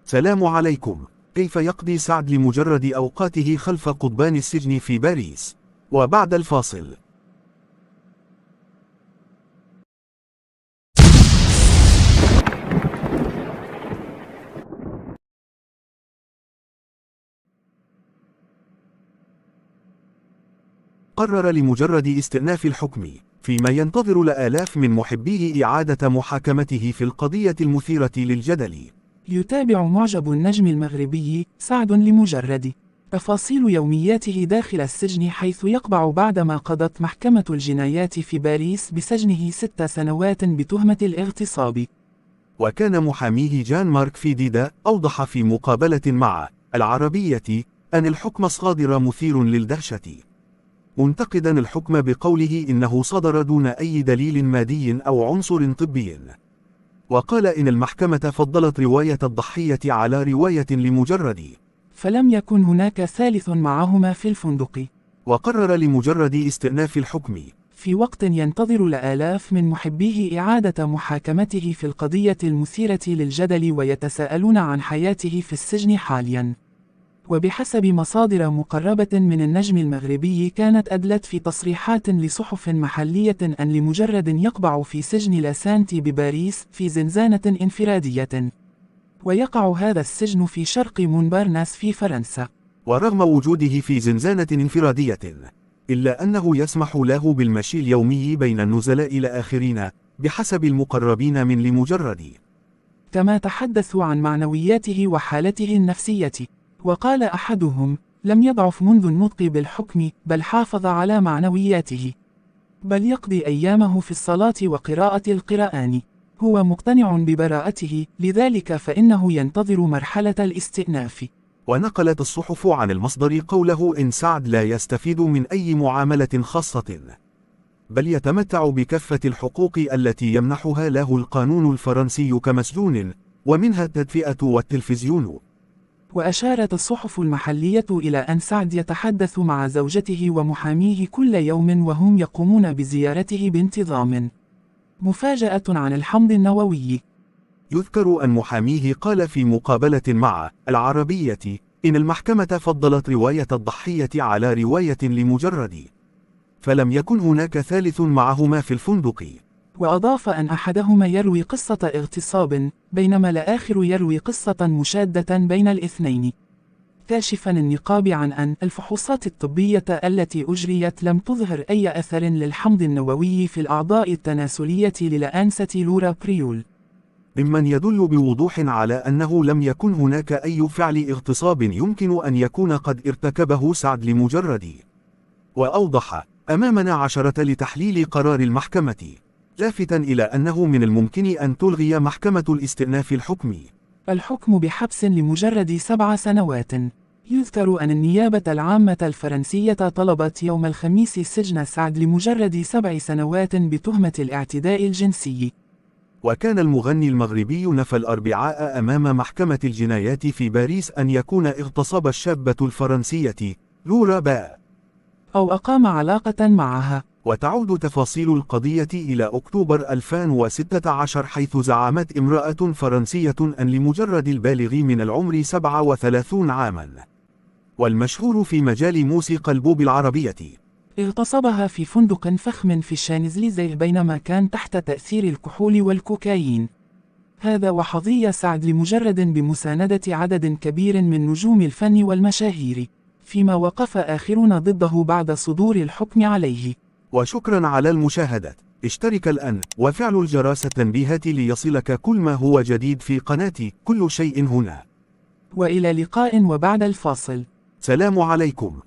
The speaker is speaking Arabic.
سلام عليكم. كيف يقضي سعد لمجرد أوقاته خلف قضبان السجن في باريس؟ وبعد الفاصل. قرر لمجرد استئناف الحكم، فيما ينتظر الآلاف من محبيه إعادة محاكمته في القضية المثيرة للجدل. يتابع معجب النجم المغربي سعد لمجرد تفاصيل يومياته داخل السجن، حيث يقبع بعدما قضت محكمة الجنايات في باريس بسجنه 6 سنوات بتهمة الاغتصاب. وكان محاميه جان مارك فيديدا أوضح في مقابلة مع العربية أن الحكم الصادر مثير للدهشة، منتقدا الحكم بقوله إنه صدر دون أي دليل مادي أو عنصر طبي. وقال إن المحكمة فضلت رواية الضحية على رواية لمجرد، فلم يكن هناك ثالث معهما في الفندق. وقرر لمجرد استئناف الحكم في وقت ينتظر الآلاف من محبيه إعادة محاكمته في القضية المثيرة للجدل، ويتساءلون عن حياته في السجن حاليا. وبحسب مصادر مقربة من النجم المغربي، كانت أدلت في تصريحات لصحف محلية أن لمجرد يقبع في سجن لاسانتي بباريس في زنزانة انفرادية، ويقع هذا السجن في شرق مونبارناس في فرنسا. ورغم وجوده في زنزانة انفرادية، إلا أنه يسمح له بالمشي اليومي بين النزلاء الآخرين بحسب المقربين من لمجرد. كما تحدثوا عن معنوياته وحالته النفسية، وقال أحدهم: لم يضعف منذ النطق بالحكم، بل حافظ على معنوياته، بل يقضي أيامه في الصلاة وقراءة القرآن. هو مقتنع ببراءته، لذلك فإنه ينتظر مرحلة الاستئناف. ونقلت الصحف عن المصدر قوله إن سعد لا يستفيد من أي معاملة خاصة، بل يتمتع بكافة الحقوق التي يمنحها له القانون الفرنسي كمسجون، ومنها التدفئة والتلفزيون. وأشارت الصحف المحلية إلى أن سعد يتحدث مع زوجته ومحاميه كل يوم، وهم يقومون بزيارته بانتظام. مفاجأة عن الحمض النووي. يذكر أن محاميه قال في مقابلة مع العربية إن المحكمة فضلت رواية الضحية على رواية لمجرد، فلم يكن هناك ثالث معهما في الفندق. وأضاف أن أحدهما يروي قصة اغتصاب، بينما الآخر يروي قصة مشادة بين الاثنين، كاشفا النقاب عن أن الفحوصات الطبية التي أجريت لم تظهر أي أثر للحمض النووي في الأعضاء التناسلية للأنسة لورا بريول، ممن يدل بوضوح على أنه لم يكن هناك أي فعل اغتصاب يمكن أن يكون قد ارتكبه سعد لمجرد. وأوضح أمامنا عشرة لتحليل قرار المحكمة، لافتا إلى أنه من الممكن أن تلغي محكمة الاستئناف الحكم بحبس لمجرد 7 سنوات. يذكر أن النيابة العامة الفرنسية طلبت يوم الخميس سجن سعد لمجرد 7 سنوات بتهمة الاعتداء الجنسي. وكان المغني المغربي نفى الأربعاء أمام محكمة الجنايات في باريس أن يكون اغتصب الشابة الفرنسية لورا با أو أقام علاقة معها. وتعود تفاصيل القضية إلى أكتوبر 2016، حيث زعمت امرأة فرنسية أن لمجرد البالغ من العمر 37 عاما، والمشهور في مجال موسيقى البوب العربية، اغتصبها في فندق فخم في الشانزليزيه بينما كان تحت تأثير الكحول والكوكايين. هذا وحظي سعد لمجرد بمساندة عدد كبير من نجوم الفن والمشاهير، فيما وقف آخرون ضده بعد صدور الحكم عليه. وشكرا على المشاهدة. اشترك الآن وفعل الجرس التنبيهات ليصلك كل ما هو جديد في قناة كل شيء هنا. وإلى لقاء وبعد الفاصل. سلام عليكم.